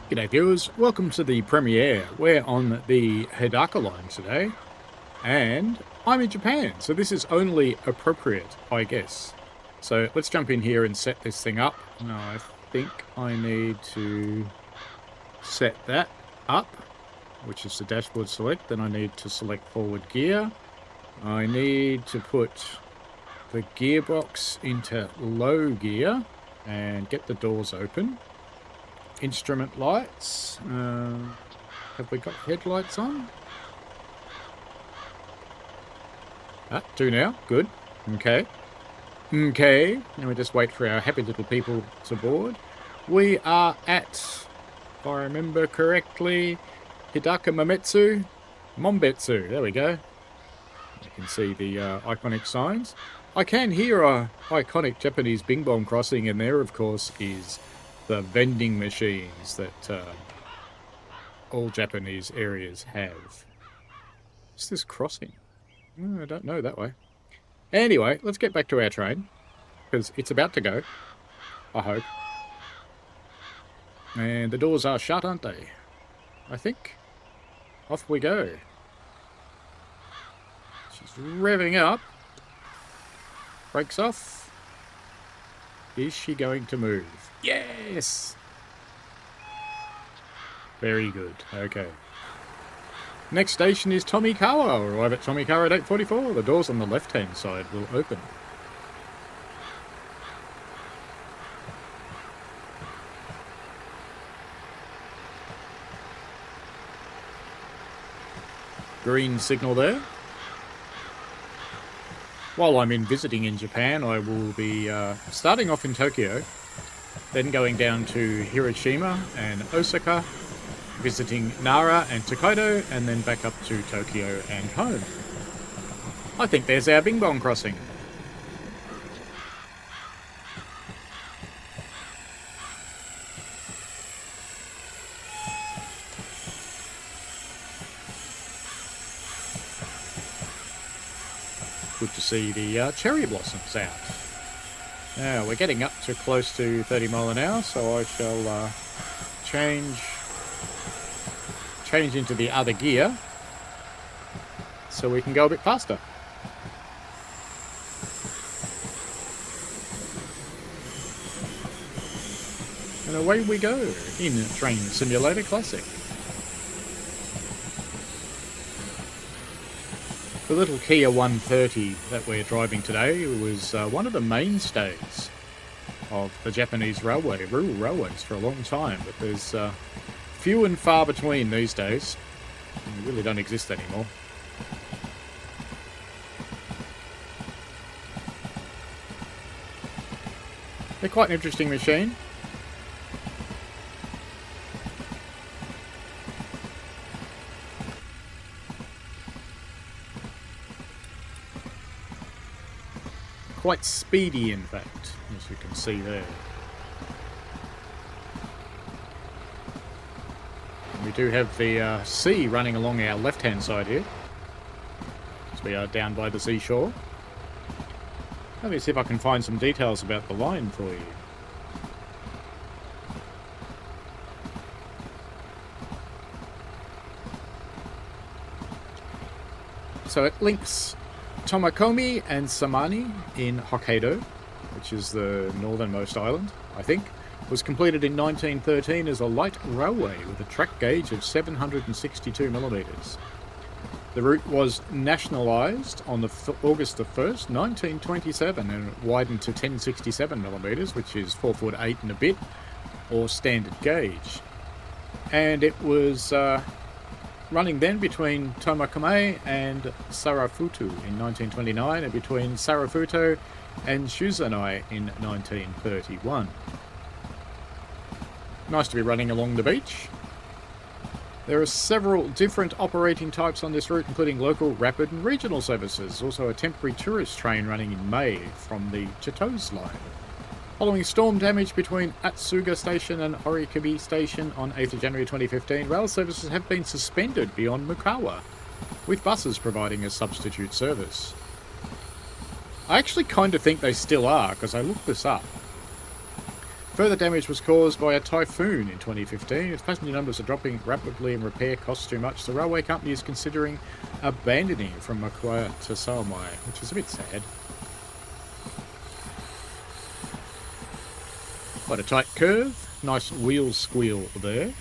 G'day viewers, welcome to the premiere. We're on the Hidaka line today, and I'm in Japan, so this is only appropriate, I guess. So let's jump in here and set this thing up. Now I think I need to set that up, which is the dashboard select. Then I need to select forward gear. I need to put the gearbox into low gear and get the doors open. Instrument lights. Have we got headlights on? Do now. Good. Okay. Okay. Now we just wait for our happy little people to board. We are at, if I remember correctly, Hidaka Mombetsu. There we go. You can see the iconic signs. I can hear a iconic Japanese bing bong crossing, and there, of course, is the vending machines that all Japanese areas have. What's this crossing? I don't know that way. Anyway, let's get back to our train, because it's about to go, I hope. And the doors are shut, aren't they? I think. Off we go. She's revving up. Brakes off. Is she going to move? Yes! Very good. Okay. Next station is Tomikawa. Arrive at Tomikawa at 8:44. The doors on the left-hand side will open. Green signal there. While I'm visiting in Japan, I will be starting off in Tokyo, then going down to Hiroshima and Osaka, visiting Nara and Hokkaido, and then back up to Tokyo and home. I think there's our Bing Bong crossing. Good to see the cherry blossoms out. Now, we're getting up to close to 30 mile an hour, so I shall change into the other gear so we can go a bit faster. And away we go in Train Simulator Classic. The little Kia 130 that we're driving today was one of the mainstays of the Japanese rural railways for a long time, but there's few and far between these days. They really don't exist anymore. They're quite an interesting machine. Quite speedy, in fact, as you can see there. We do have the sea running along our left-hand side here, as we are down by the seashore. Let me see if I can find some details about the line for you. So it links Tomakomi and Samani in Hokkaido, which is the northernmost island, I think. Was completed in 1913 as a light railway with a track gauge of 762 millimetres. The route was nationalised on August the 1st, 1927, and widened to 1067 millimetres, which is 4 foot 8 and a bit, or standard gauge. And it was running then between Tomakomai and Sarafuto in 1929, and between Sarafuto and Shuzanai in 1931. Nice to be running along the beach. There are several different operating types on this route, including local, rapid and regional services. Also a temporary tourist train running in May from the Chitose line. Following storm damage between Atsuga Station and Orikabe Station on 8th of January 2015, rail services have been suspended beyond Mukawa, with buses providing a substitute service. I actually kind of think they still are, because I looked this up. Further damage was caused by a typhoon in 2015. Its passenger numbers are dropping rapidly and repair costs too much. The railway company is considering abandoning it from Mukawa to Samani, which is a bit sad. Quite a tight curve. Nice wheel squeal there.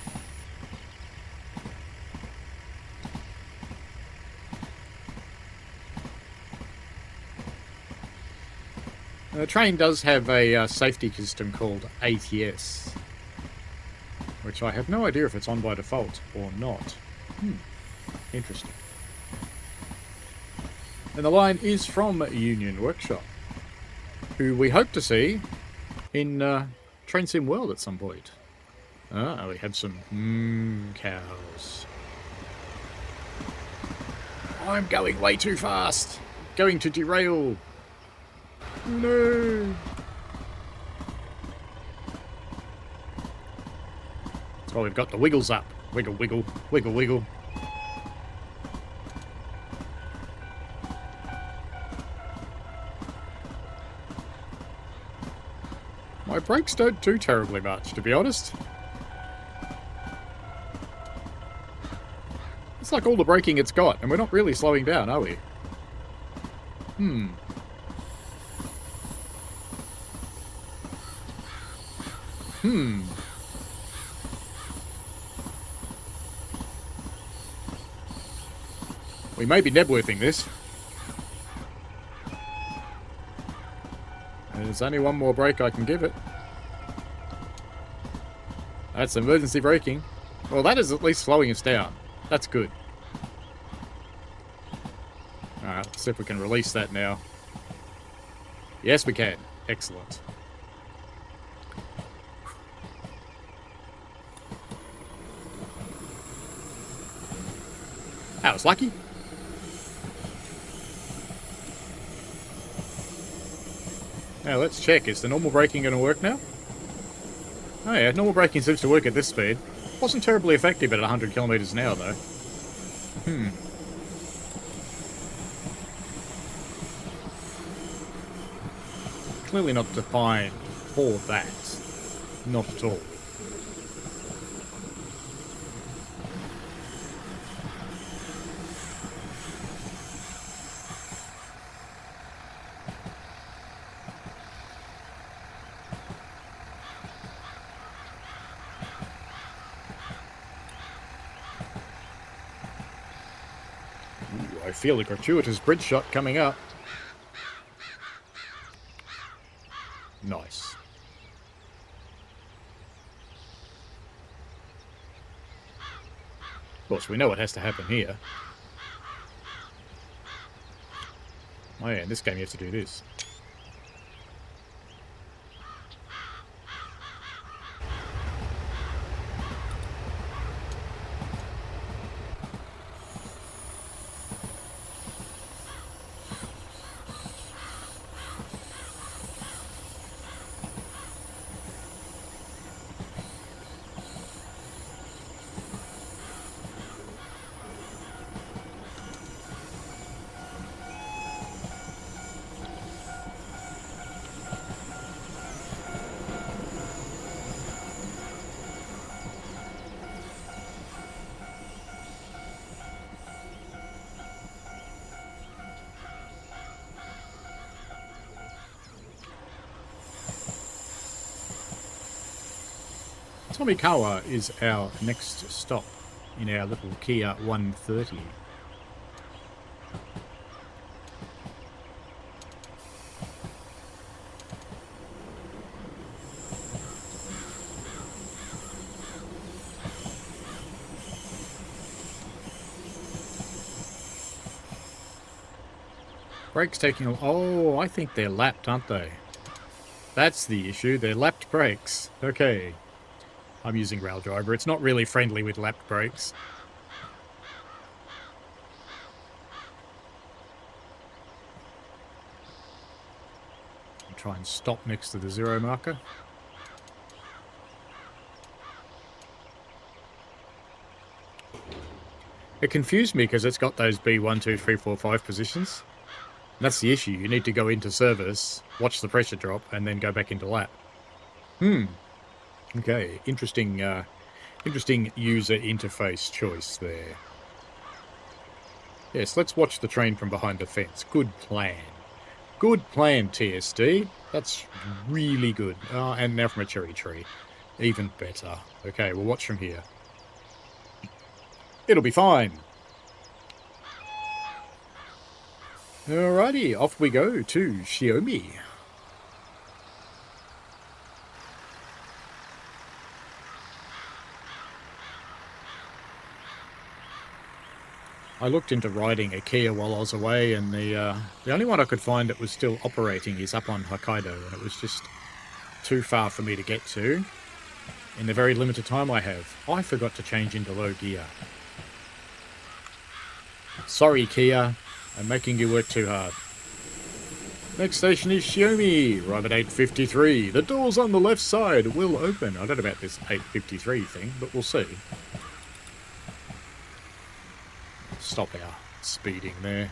The train does have a safety system called ATS, which I have no idea if it's on by default or not. Interesting. And the line is from Union Workshop, who we hope to see in Train Sim World at some point. We have some cows. I'm going way too fast. Going to derail. No. So we've got the wiggles up. Wiggle, wiggle, wiggle, wiggle. My brakes don't do terribly much, to be honest. It's like all the braking it's got, and we're not really slowing down, are we? We may be Nebworthing this. There's only one more brake I can give it. That's emergency braking. Well, that is at least slowing us down. That's good. Alright, let's see if we can release that now. Yes, we can. Excellent. That was lucky. Now let's check. Is the normal braking going to work now? Oh yeah, normal braking seems to work at this speed. Wasn't terribly effective at 100 kilometers an hour though. Clearly not defined for that. Not at all. I feel a gratuitous bridge shot coming up. Nice. Of course, we know what has to happen here. Oh yeah, in this game you have to do this. Tomikawa is our next stop in our little Kia 130. Brakes taking a... Oh, I think they're lapped, aren't they? That's the issue. They're lapped brakes. Okay. I'm using Rail Driver. It's not really friendly with lapped brakes. I'll try and stop next to the 0 marker. It confused me because it's got those B1, 2, 3, 4, 5 positions. That's the issue. You need to go into service, watch the pressure drop, and then go back into lap. Okay, interesting user interface choice there. Yes, let's watch the train from behind the fence. Good plan. Good plan, TSD. That's really good. And now from a cherry tree. Even better. Okay, we'll watch from here. It'll be fine. Alrighty, off we go to Xiaomi. I looked into riding a Kia while I was away, and the only one I could find that was still operating is up on Hokkaido, and it was just too far for me to get to in the very limited time I have. I forgot to change into low gear. Sorry, Kia. I'm making you work too hard. Next station is Xiaomi, arrive at 8:53. The doors on the left side will open. I don't know about this 8:53 thing, but we'll see. Stop our speeding there.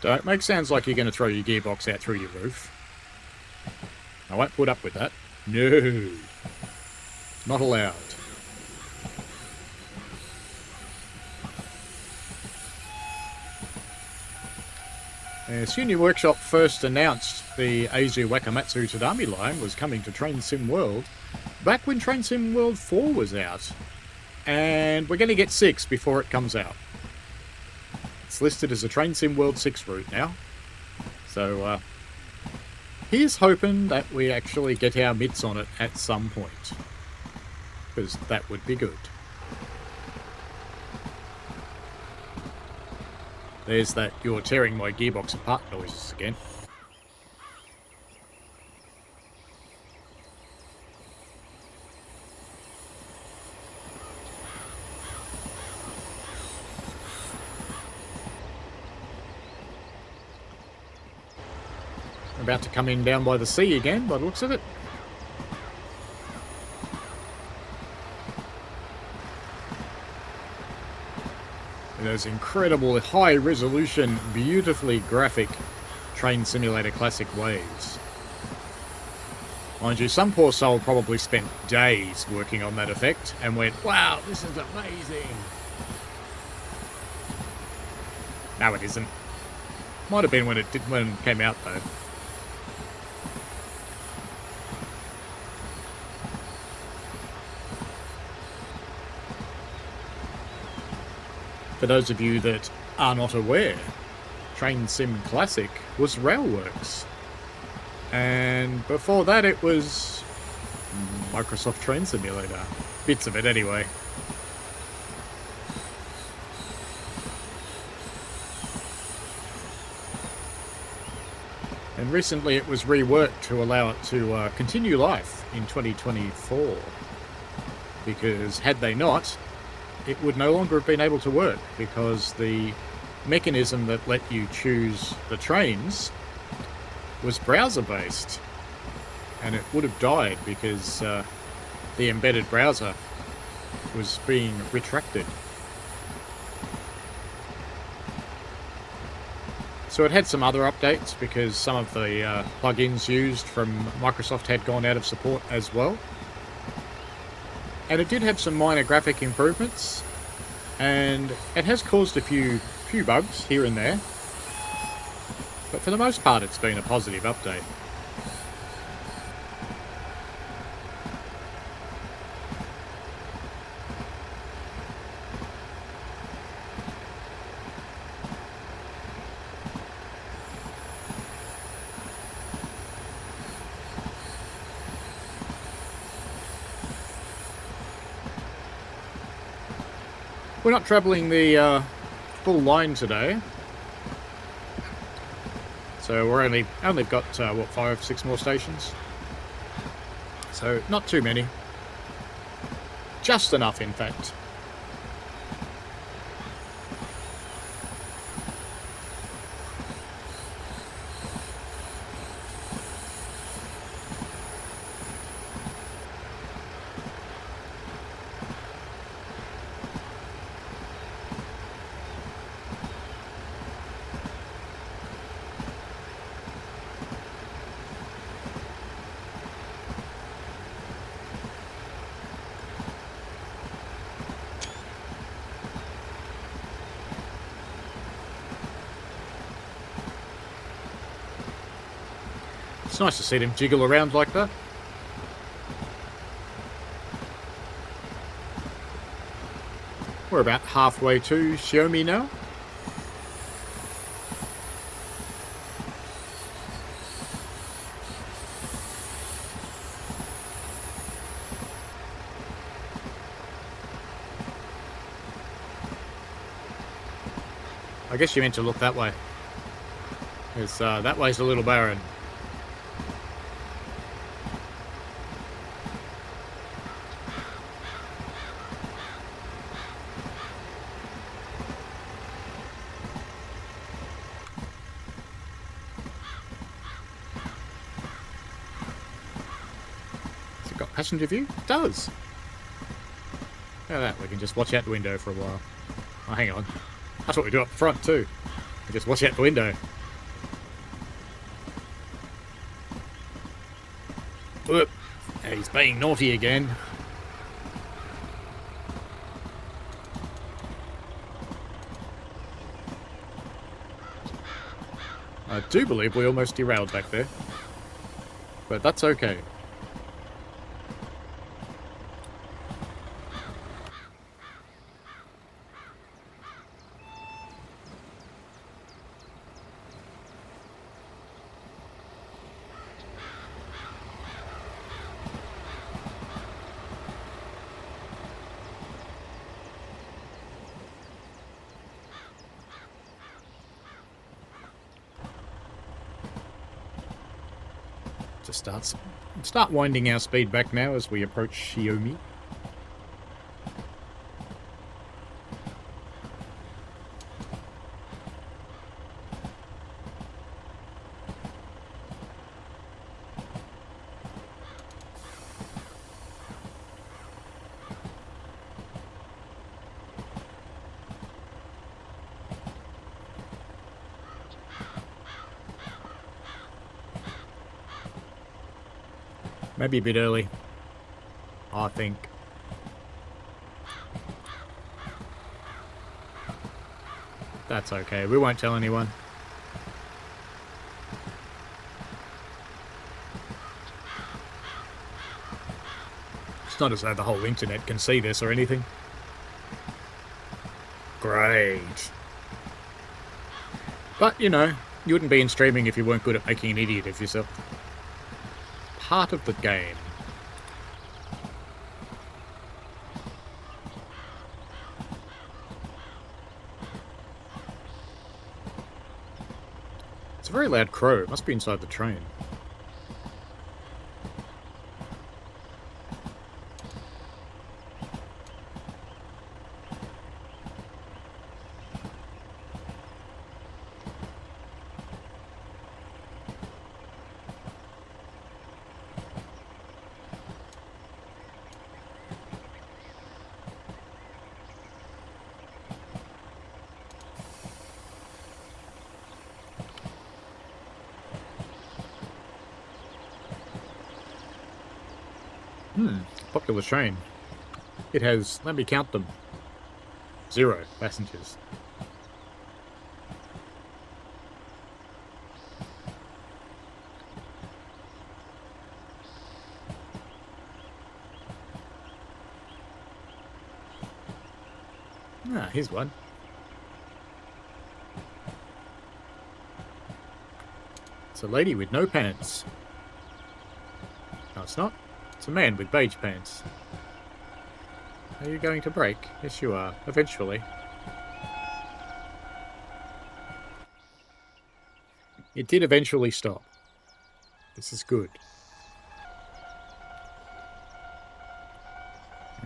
Don't make sounds like you're going to throw your gearbox out through your roof. I won't put up with that. No. Not allowed. Sunya Workshop first announced the Aizu Wakamatsu Tadami line was coming to Train Sim World back when Train Sim World 4 was out. And we're going to get 6 before it comes out. It's listed as a Train Sim World 6 route now. So, here's hoping that we actually get our mitts on it at some point. Because that would be good. There's that "you're tearing my gearbox apart" noises again. About to come in down by the sea again, by the looks of it. Those incredible high-resolution, beautifully graphic Train Simulator Classic waves. Mind you, some poor soul probably spent days working on that effect and went, "Wow, this is amazing." No, it isn't. Might have been when it came out, though. For those of you that are not aware, Train Sim Classic was Railworks. And before that it was Microsoft Train Simulator. Bits of it anyway. And recently it was reworked to allow it to continue life in 2024. Because had they not, it would no longer have been able to work, because the mechanism that let you choose the trains was browser-based. And it would have died because the embedded browser was being retracted. So it had some other updates because some of the plugins used from Microsoft had gone out of support as well. And it did have some minor graphic improvements, and it has caused a few bugs here and there, but for the most part it's been a positive update. We're not travelling the full line today, so we're only got what, 5-6 more stations. So not too many, just enough, in fact. It's nice to see them jiggle around like that. We're about halfway to Xiaomi now. I guess you meant to look that way. Because that way's a little barren. Has it got passenger view? It does. Look at that, we can just watch out the window for a while. Oh, hang on. That's what we do up front too. We just watch out the window. Whoop. He's being naughty again. I do believe we almost derailed back there. But that's okay. Just start winding our speed back now as we approach Xiaomi. Maybe a bit early, I think. That's okay, we won't tell anyone. It's not as though the whole internet can see this or anything. Great. But, you know, you wouldn't be in streaming if you weren't good at making an idiot of yourself. Part of the game. It's a very loud crow. It must be inside the train. Popular train. It has, let me count them, 0 passengers. Ah, here's one. It's a lady with no pants. No, it's not. It's a man with beige pants. Are you going to brake? Yes, you are. Eventually. It did eventually stop. This is good.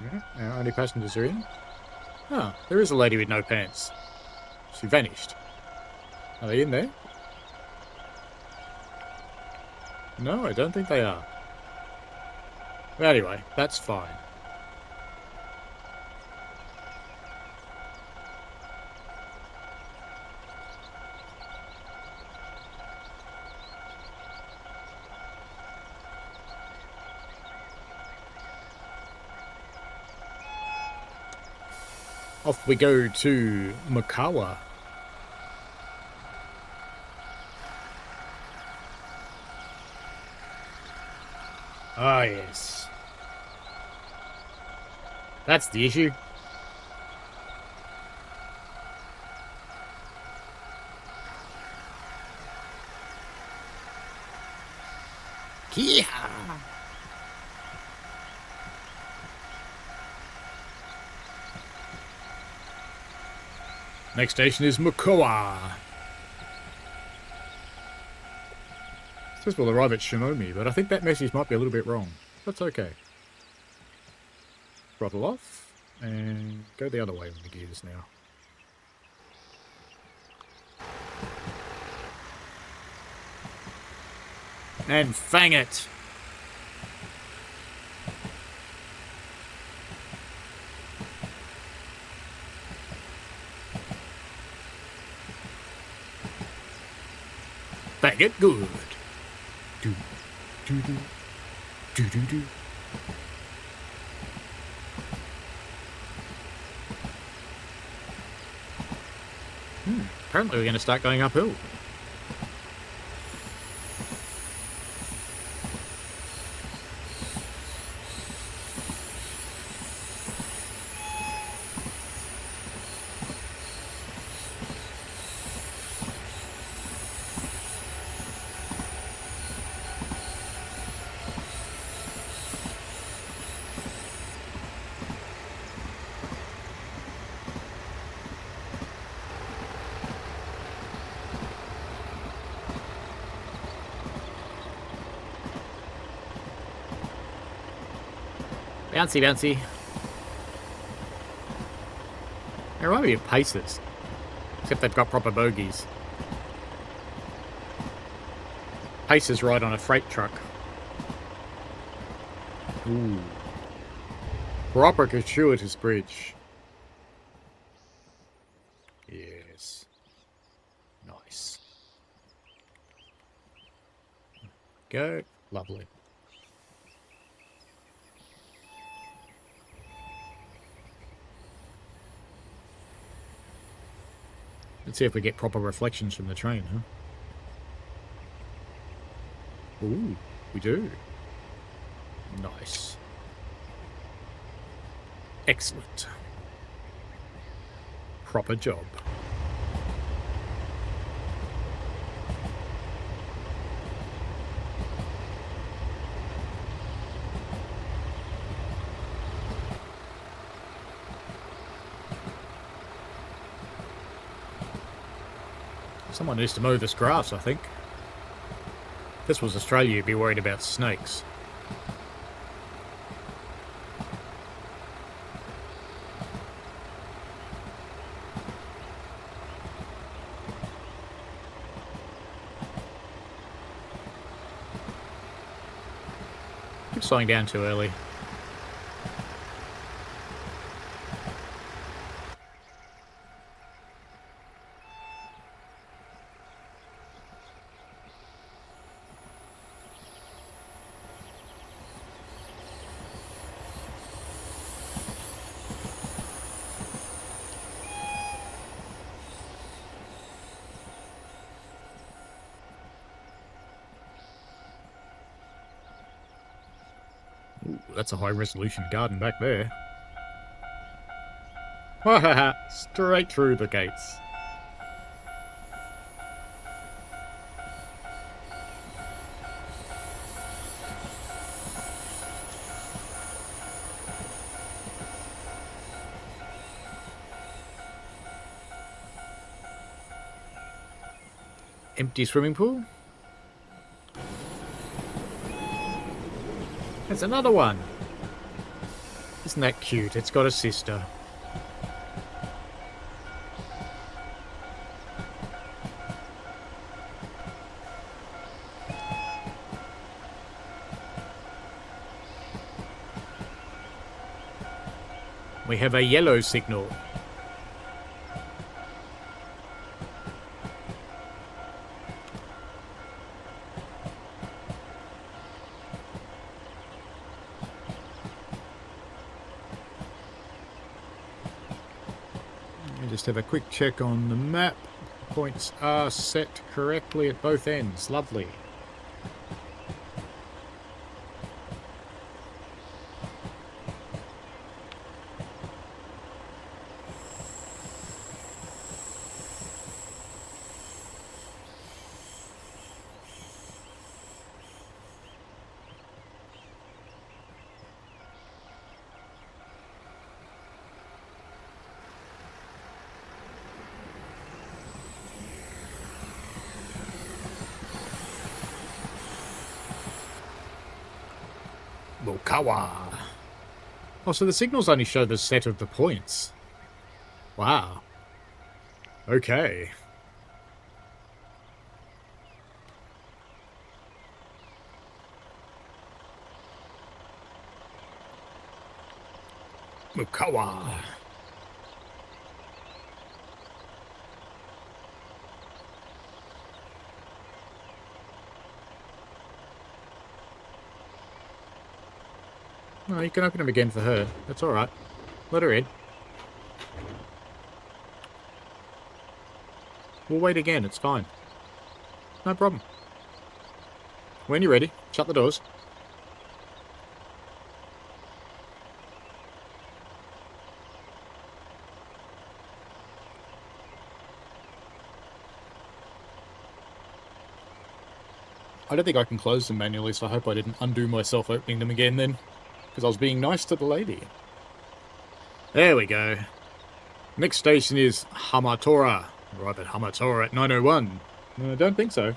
Yeah, now only passengers are in. Ah, there is a lady with no pants. She vanished. Are they in there? No, I don't think they are. But anyway, that's fine. Off we go to Mukawa. Ah, yes. That's the issue. Kia! Next station is Mukawa. It says we'll arrive at Shimomi, but I think that message might be a little bit wrong. That's okay. Throttle off, and go the other way with the gears now. And fang it! Fang it good! Do, do, do, do, do, do. Apparently we're going to start going uphill. Bouncy, bouncy. They remind me of Pacers, except they've got proper bogies. Pacers ride on a freight truck. Ooh. Proper gratuitous bridge. Yes. Nice. Go. Lovely. Let's see if we get proper reflections from the train, huh? Ooh, we do. Nice. Excellent. Proper job. Someone needs to mow this grass, I think. If this was Australia, you'd be worried about snakes. Keep slowing down too early. Ooh, that's a high-resolution garden back there. Wahaha! Straight through the gates. Empty swimming pool? There's another one. Isn't that cute? It's got a sister. We have a yellow signal. Just have a quick check on the map. Points are set correctly at both ends. Lovely. Mukawa. Oh, so the signals only show the set of the points. Wow. Okay. Mukawa. No, you can open them again for her. That's alright. Let her in. We'll wait again, it's fine. No problem. When you're ready, shut the doors. I don't think I can close them manually, so I hope I didn't undo myself opening them again then. Because I was being nice to the lady. There we go. Next station is Hama-Taura. Arrive at Hama-Taura at 9:01. I don't think so.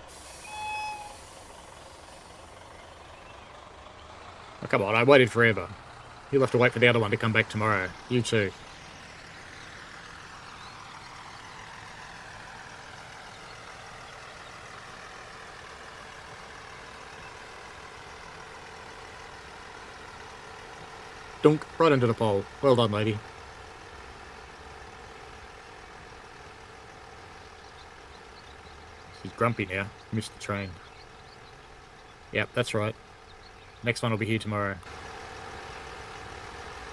Oh, come on, I waited forever. You'll have to wait for the other one to come back tomorrow. You too. Dunk, right into the pole. Well done, lady. She's grumpy now. Missed the train. Yep, that's right. Next one will be here tomorrow.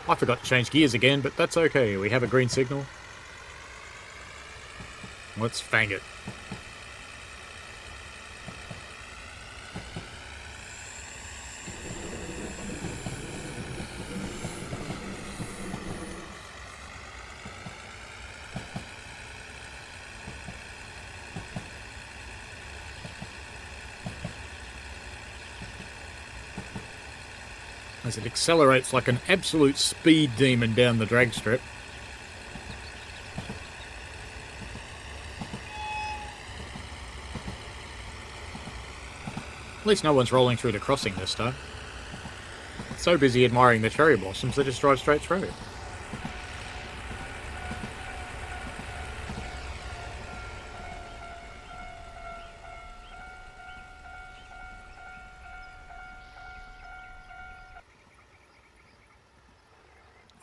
I forgot to change gears again, but that's okay. We have a green signal. Let's fang it. As it accelerates like an absolute speed demon down the drag strip. At least no one's rolling through the crossing this time. So busy admiring the cherry blossoms, they just drive straight through.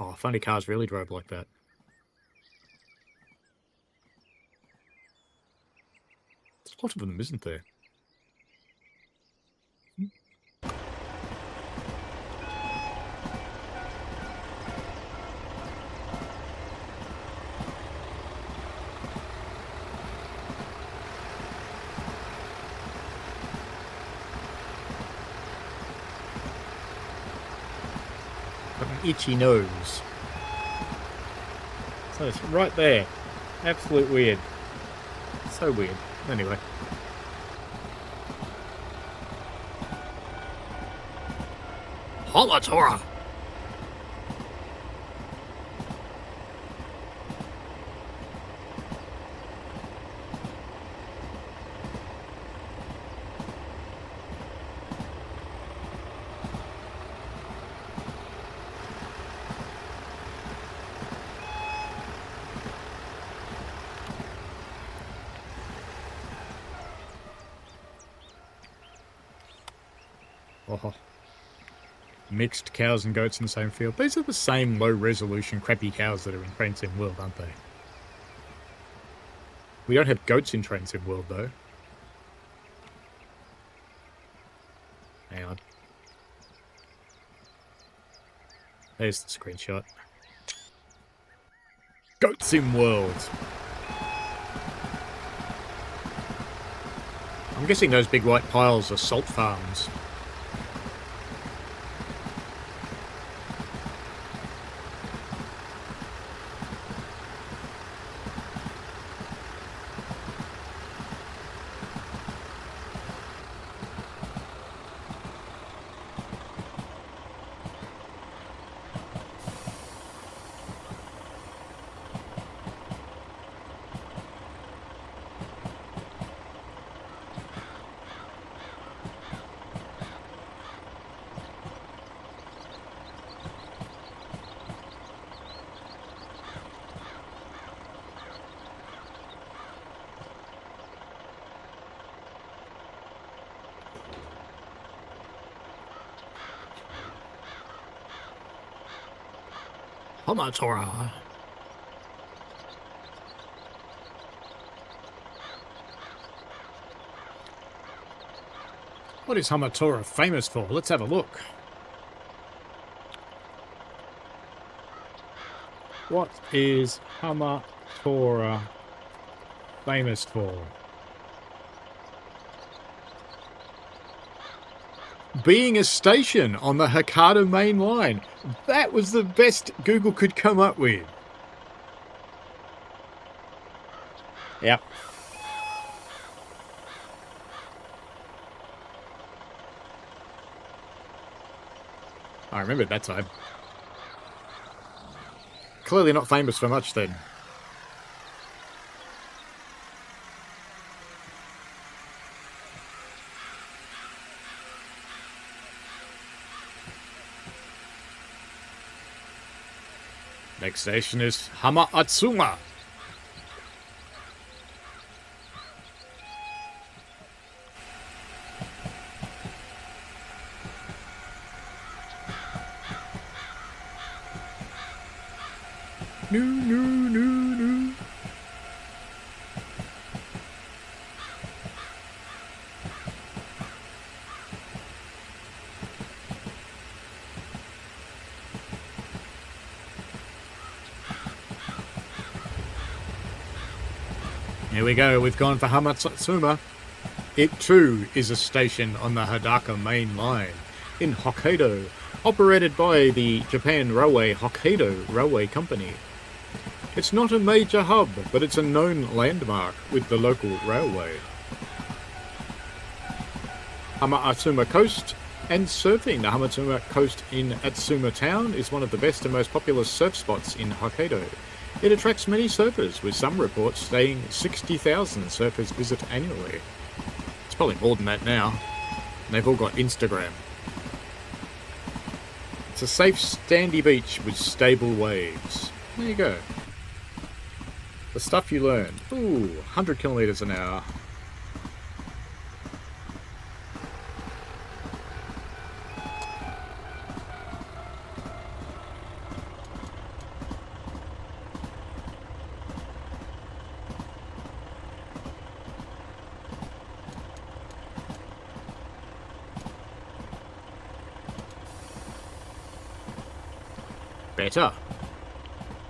Oh, funny cars really drove like that. There's a lot of them, isn't there? Got an itchy nose. So it's right there. Absolute weird. So weird. Anyway. Hama-Taura! Oh. Mixed cows and goats in the same field. These are the same low-resolution crappy cows that are in Train Sim World, aren't they? We don't have goats in Train Sim World, though. Hang on. There's the screenshot. Goat Sim World! I'm guessing those big white piles are salt farms. Hama-Taura. What is Hama-Taura famous for? Let's have a look. What is Hama-Taura famous for? Being a station on the Hokkaido Main Line. That was the best Google could come up with. Yep. I remember that time. Clearly not famous for much then. Next station is Hama-Atsuma. No. Here we go, we've gone for Hama-Atsuma. It too is a station on the Hidaka Main Line in Hokkaido, operated by the Japan Railway Hokkaido Railway Company. It's not a major hub, but it's a known landmark with the local railway. Hama-Atsuma Coast and surfing. The Hama-Atsuma Coast in Atsuma Town is one of the best and most popular surf spots in Hokkaido. It attracts many surfers, with some reports saying 60,000 surfers visit annually. It's probably more than that now. They've all got Instagram. It's a safe, sandy beach with stable waves. There you go. The stuff you learn. Ooh, 100 kilometers an hour.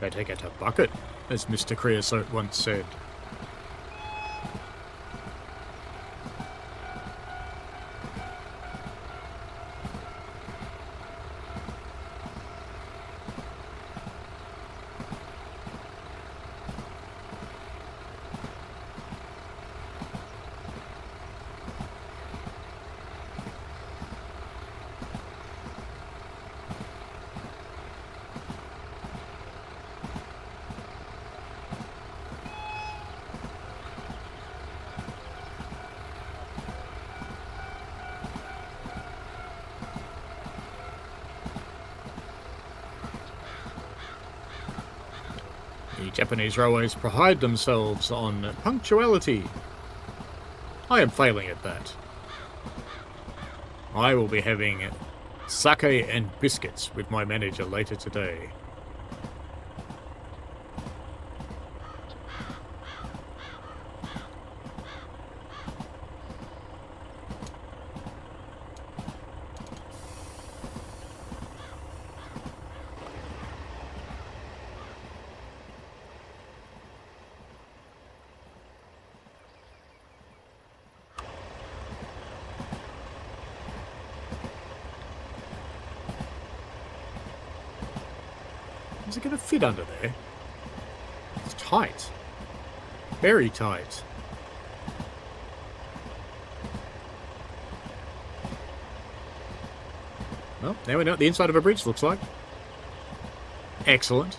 Better get a bucket, as Mr. Creosote once said. The Japanese railways pride themselves on punctuality. I am failing at that. I will be having sake and biscuits with my manager later today. Is it going to fit under there? It's tight. Very tight. Well, now we know what the inside of a bridge looks like. Excellent.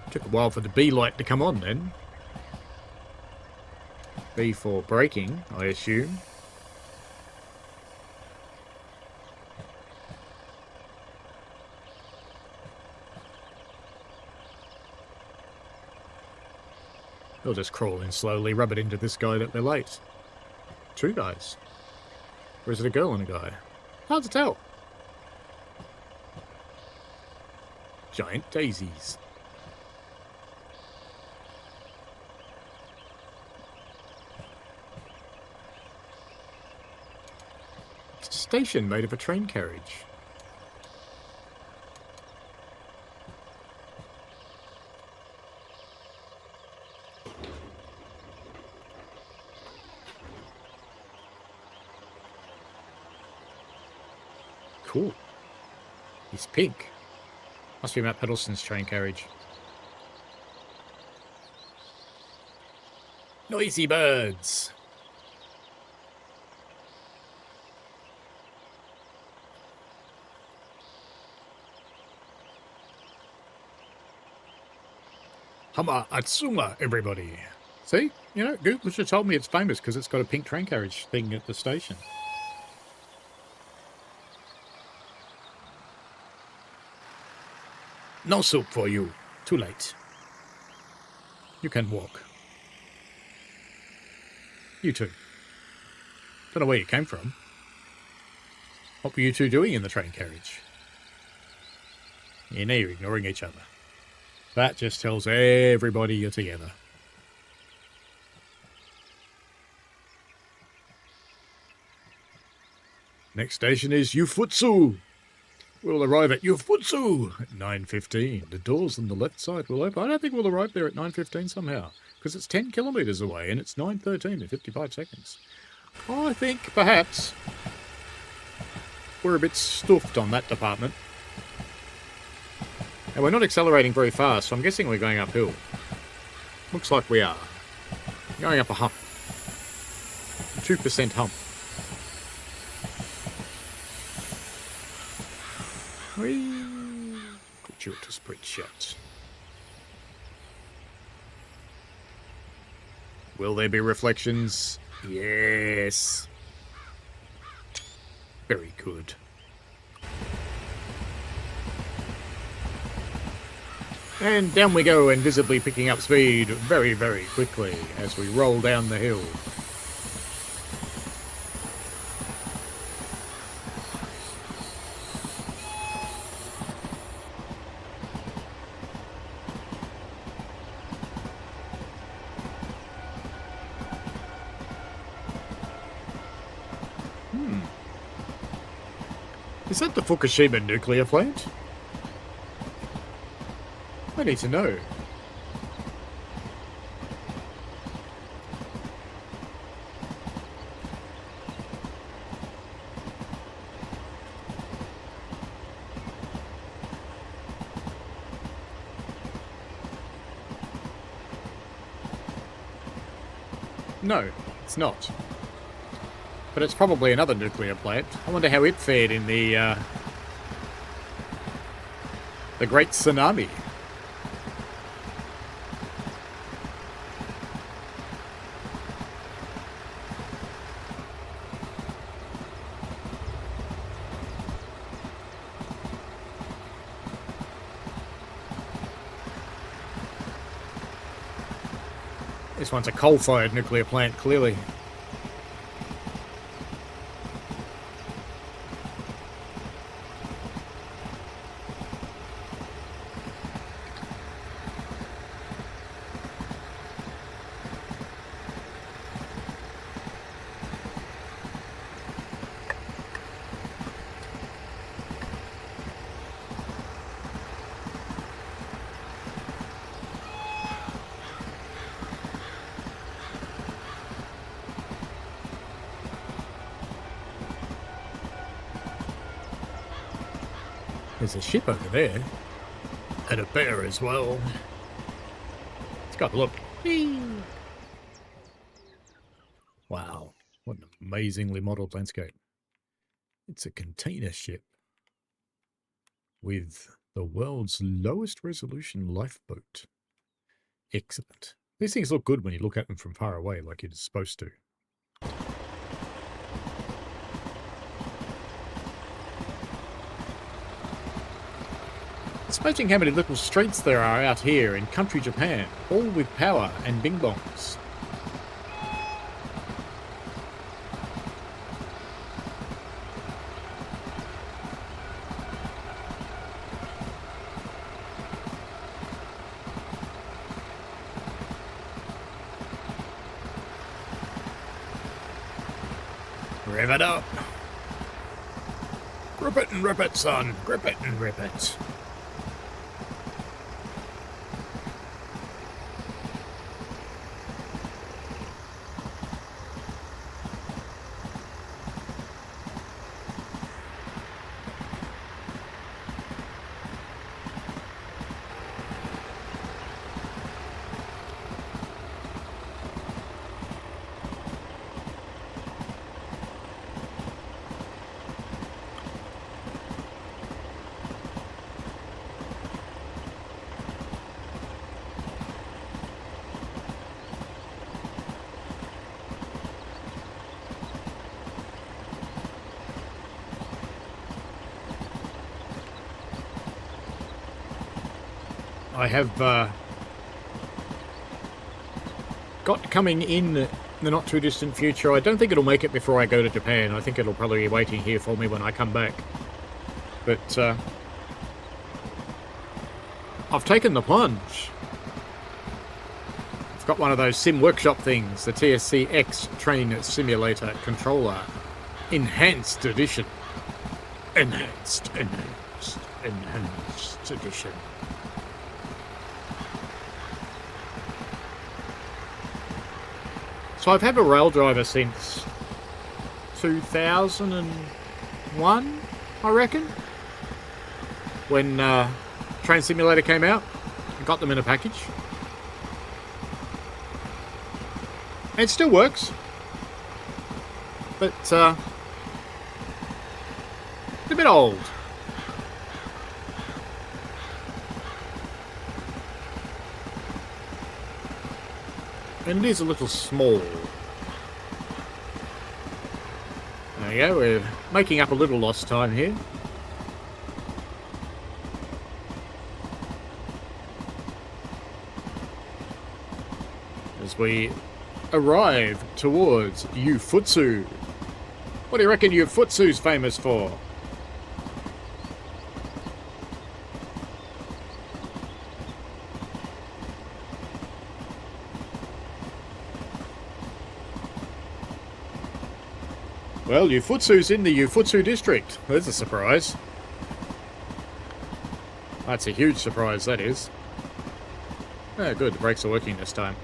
Took a while for the B light to come on then. B for braking, I assume. They'll just crawl in slowly, rub it into this guy that they're late. 2 guys. Or is it a girl and a guy? Hard to tell. Giant daisies. It's a station made of a train carriage. Cool. He's pink. Must be Matt Peddleston's train carriage. Noisy birds. Hama-Atsuma, everybody. See? You know, Google should have told me it's famous because it's got a pink train carriage thing at the station. No soup for you. Too late. You can walk. You two. Don't know where you came from. What were you two doing in the train carriage? You know you're ignoring each other. That just tells everybody you're together. Next station is Ufutsu. We'll arrive at Ufutsu at 9:15. The doors on the left side will open. I don't think we'll arrive there at 9:15 somehow, because it's 10 kilometres away and it's 9:13 in 55 seconds. I think perhaps we're a bit stuffed on that department. And we're not accelerating very fast, so I'm guessing we're going uphill. Looks like we are. Going up a hump. 2% hump. Gratuitous spreadsheet. Will there be reflections? Yes. Very good. And down we go, invisibly picking up speed very, very quickly as we roll down the hill. Is that the Fukushima nuclear plant? I need to know. No, it's not. But it's probably another nuclear plant. I wonder how it fared in the Great Tsunami. This one's a coal-fired nuclear plant, clearly. There's a ship over there. And a bear as well. Let's go have a look. Wow. What an amazingly modelled landscape. It's a container ship with the world's lowest resolution lifeboat. Excellent. These things look good when you look at them from far away, like you're supposed to. It's amazing how many little streets there are out here in country Japan, all with power and bing bongs. Rev it up. Grip it and rip it, son. Grip it and rip it. I have got coming in the not too distant future. I don't think it'll make it before I go to Japan. I think it'll probably be waiting here for me when I come back. But I've taken the plunge. I've got one of those sim workshop things, the TSC X Train Simulator Controller Enhanced Edition. Enhanced Edition. So I've had a rail driver since 2001, I reckon, when Train Simulator came out. I got them in a package. And it still works. But it's a bit old. And it is a little small. There we go, we're making up a little lost time here. As we arrive towards Ufutsu. What do you reckon Ufutsu's famous for? Well, Ufutsu's in the Ufutsu district. There's a surprise. That's a huge surprise, that is. Oh, good, the brakes are working this time.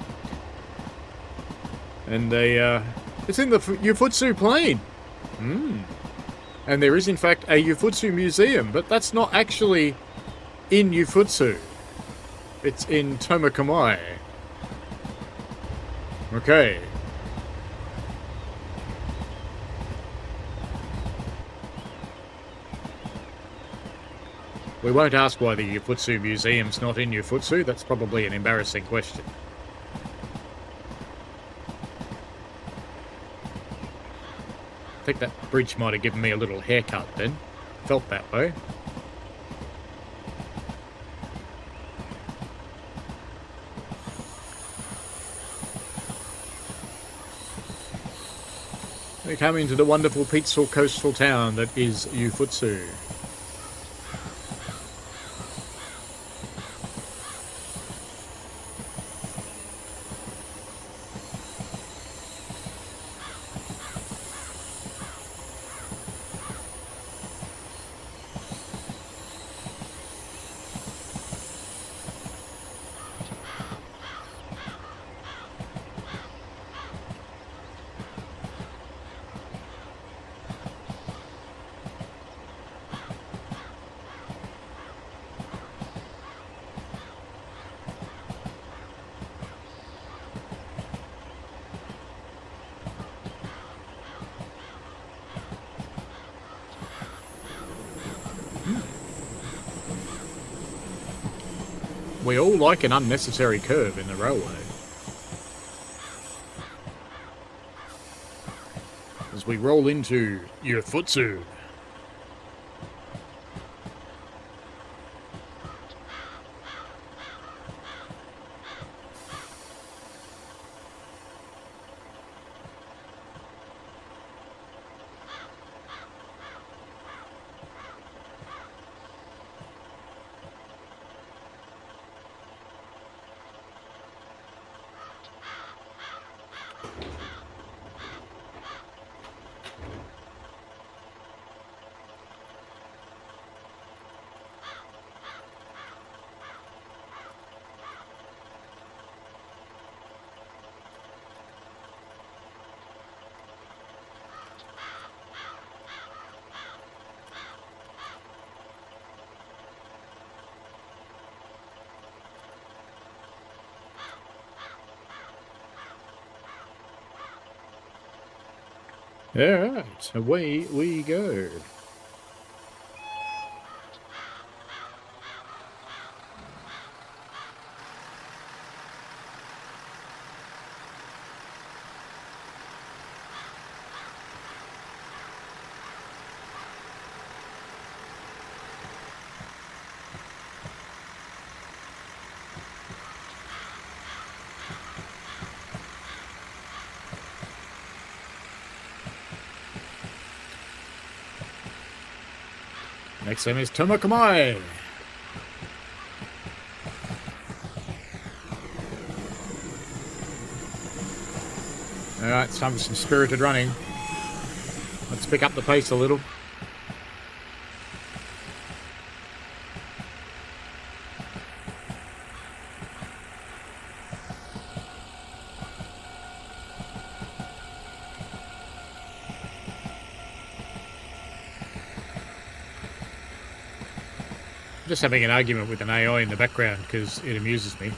And it's in the Ufutsu plain. And there is, in fact, a Ufutsu museum, but that's not actually in Ufutsu. It's in Tomakomai. Okay. We won't ask why the Ufutsu Museum's not in Ufutsu. That's probably an embarrassing question. I think that bridge might have given me a little haircut then. Felt that way. We come into the wonderful peaceful coastal town that is Ufutsu. We all like an unnecessary curve in the railway. As we roll into Ufutsu. Alright, away we go. Next name is Tomakamai. Alright, it's time for some spirited running. Let's pick up the pace a little. I'm just having an argument with an AI in the background because it amuses me.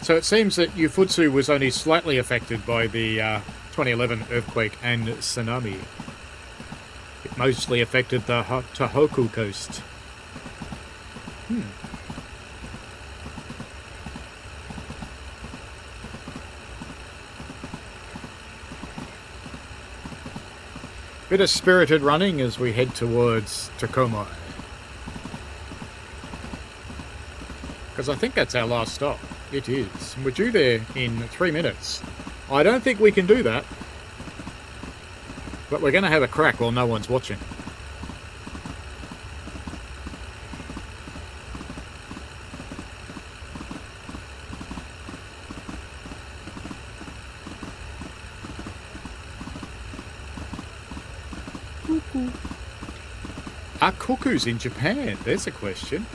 So it seems that Ufutsu was only slightly affected by the 2011 earthquake and tsunami. It mostly affected the Tohoku coast. Bit of spirited running as we head towards Tokomai. Because I think that's our last stop. It is. We're due there in 3 minutes. I don't think we can do that. But we're going to have a crack while no one's watching. Cuckoo. Are cuckoos in Japan? There's a question.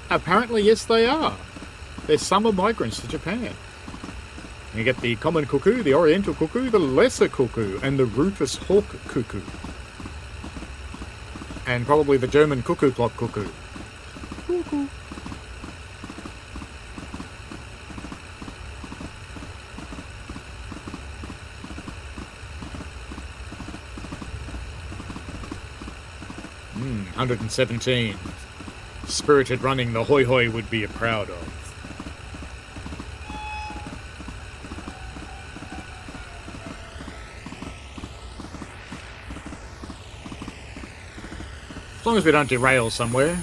Apparently, yes, they are. They're summer migrants to Japan. You get the common cuckoo, the oriental cuckoo, the lesser cuckoo, and the rufous hawk cuckoo. And probably the German cuckoo clock cuckoo. Cuckoo. Hmm, 117. Spirited running the hoi hoi would be proud of. As long as we don't derail somewhere,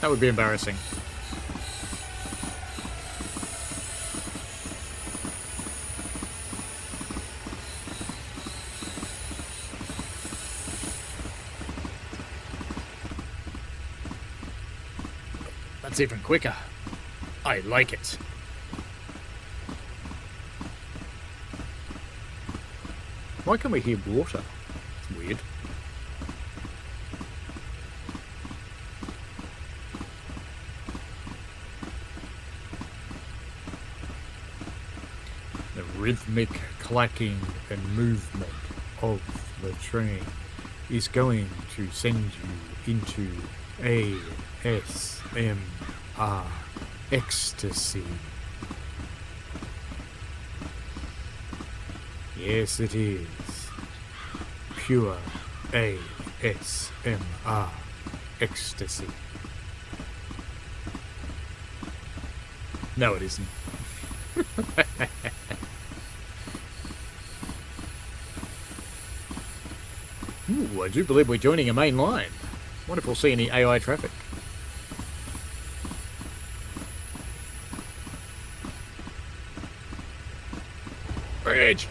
that would be embarrassing. That's even quicker. I like it. Why can we hear water? It's weird. The rhythmic clacking and movement of the train is going to send you into ASMR ecstasy. Yes, it is. Pure ASMR ecstasy. No, it isn't. Ooh, I do believe we're joining a main line. Wonder if we'll see any AI traffic. Bridge.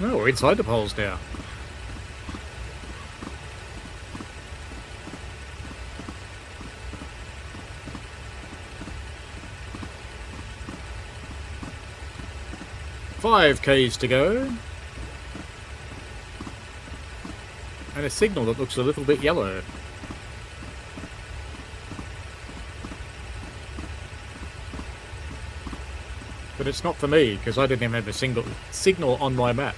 No, we're inside the poles now. 5Ks to go. And a signal that looks a little bit yellow. But it's not for me, because I didn't even have a single signal on my map.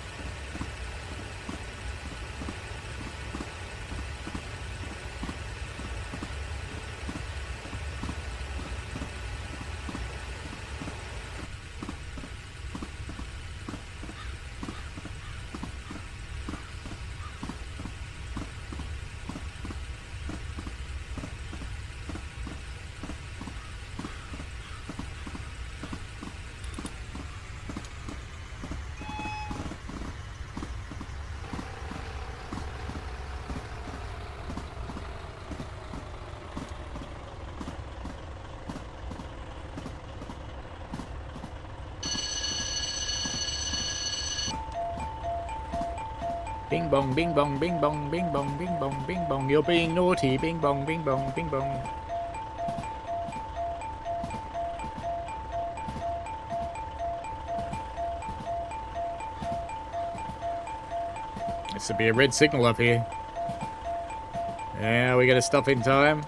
Bing bong, bing bong, bing bong, bing bong, bing bong, bing bong. You're being naughty. Bing bong, bing bong, bing bong. This would be a red signal up here. Yeah, we gotta stop in time.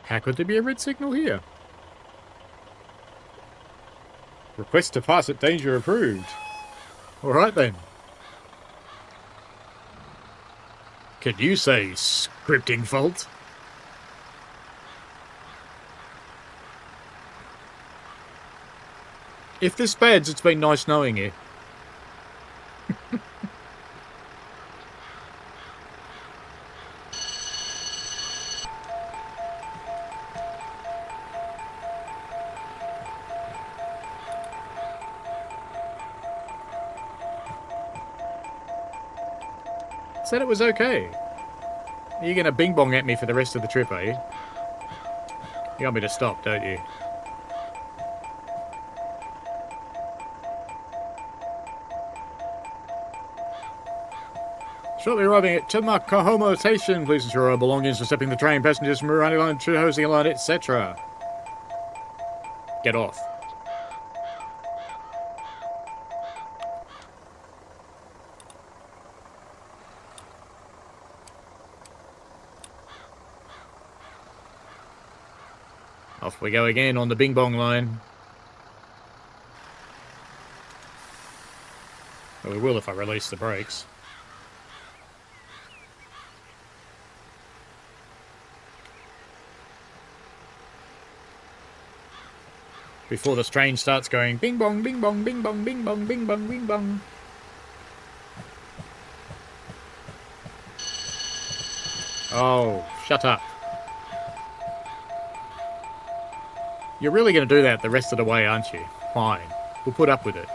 How could there be a red signal here? Request to pass at danger approved. Alright then. Can you say scripting fault? If this beds, it's been nice knowing you. Said it was okay. Are you going to bing bong at me for the rest of the trip, are you? You want me to stop, don't you? Shortly arriving at Hama-Taura Station, please ensure our belongings for stepping the train, passengers from running line, housing line, etc. Get off. Off we go again on the Bing Bong line. Well, we will if I release the brakes. Before the train starts going bing bong, bing bong, bing bong, bing bong, bing bong, bing bong. Oh, shut up. You're really going to do that the rest of the way, aren't you? Fine. We'll put up with it.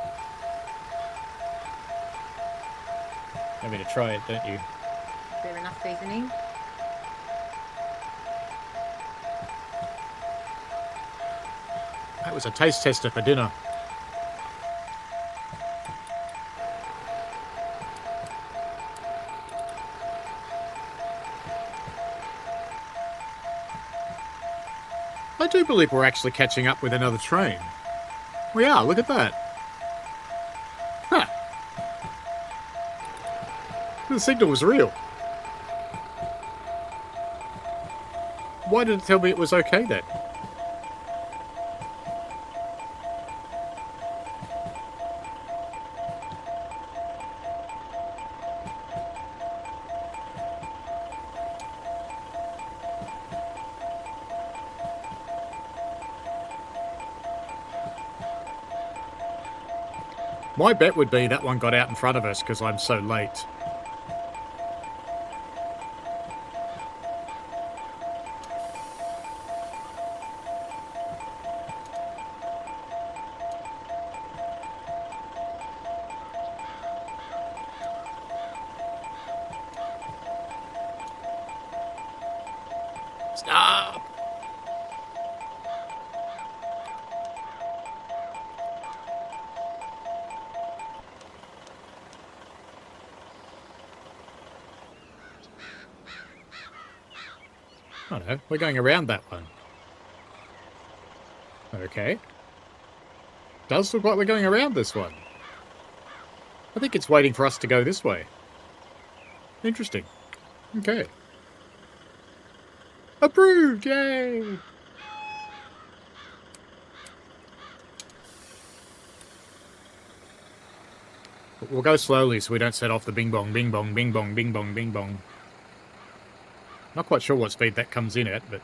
You want me to try it, don't you? Is there enough seasoning? That was a taste tester for dinner. I do believe we're actually catching up with another train. We are, look at that. Huh. The signal was real. Why did it tell me it was okay then? My bet would be that one got out in front of us because I'm so late. Stop! I don't know. We're going around that one. Okay. Does look like we're going around this one. I think it's waiting for us to go this way. Interesting. Okay. Approved! Yay! We'll go slowly so we don't set off the bing bong, bing bong, bing bong, bing bong, bing bong. Not quite sure what speed that comes in at, but...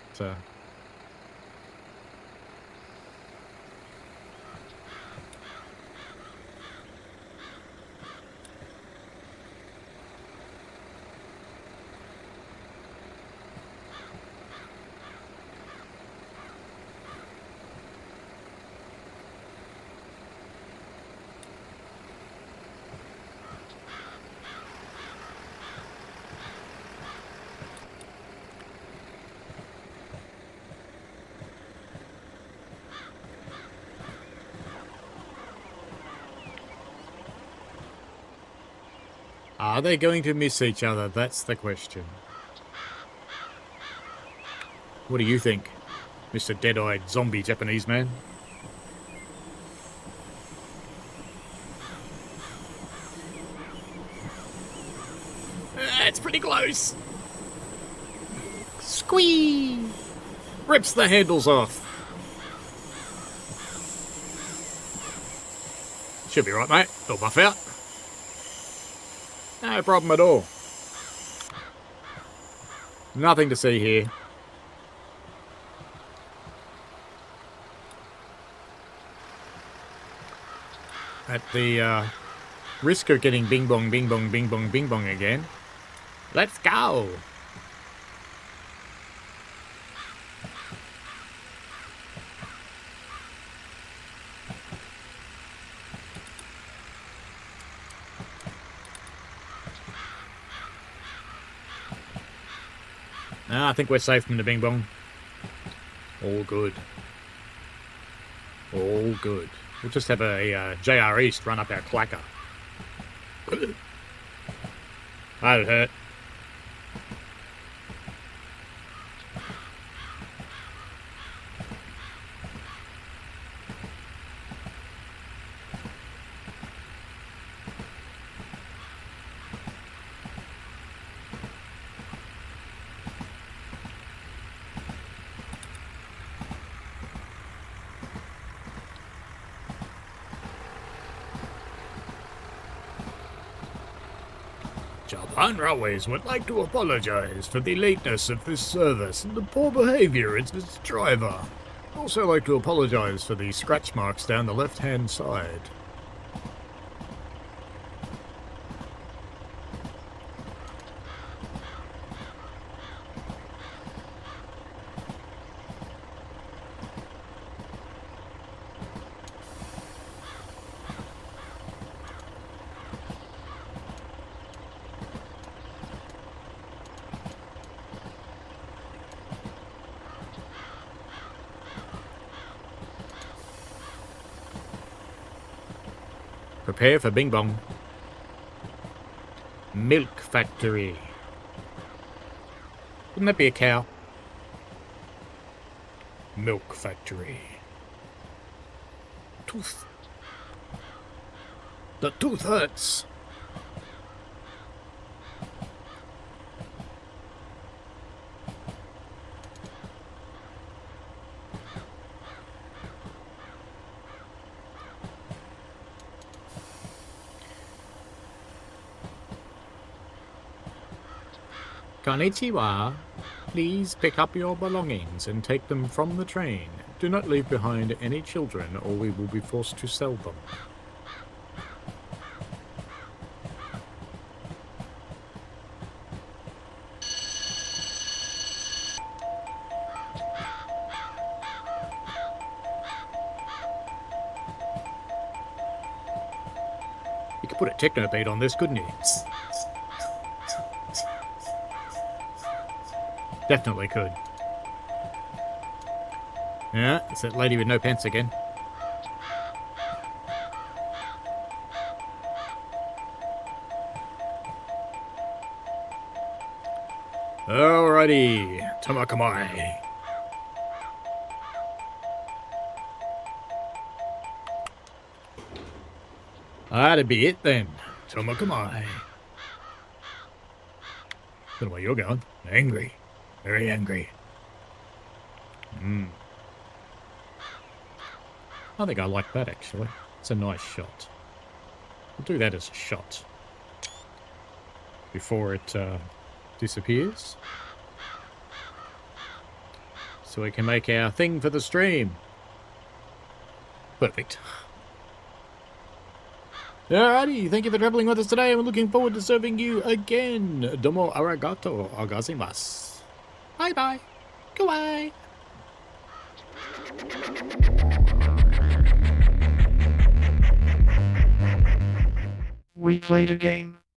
Are they going to miss each other? That's the question. What do you think, Mr. Dead-Eyed Zombie Japanese Man? It's pretty close. Squee! Rips the handles off. Should be right, mate. They'll buff out. No problem at all. Nothing to see here. At the risk of getting bing bong, bing bong, bing bong, bing bong again, let's go! I think we're safe from the bing bong. All good. All good. We'll just have a JR East run up our clacker. That'd hurt. Japan Railways would like to apologise for the lateness of this service and the poor behaviour of its driver. Also like to apologise for the scratch marks down the left-hand side. Prepare for bing bong. Milk factory. Wouldn't that be a cow? Milk factory. Tooth. The tooth hurts. Konnichiwa. Please pick up your belongings and take them from the train. Do not leave behind any children or we will be forced to sell them. You could put a techno beat on this, couldn't you? Definitely could. Yeah, it's that lady with no pants again. Alrighty. Tomakamai. That'd be it then. Tomakamai. Don't know where you're going. Angry. Very angry. I think I like that, actually. It's a nice shot. We'll do that as a shot. Before it disappears. So we can make our thing for the stream. Perfect. Alrighty, thank you for traveling with us today, and we're looking forward to serving you again. Domo arigato gozaimasu. Bye bye. Kawaii. We played a game.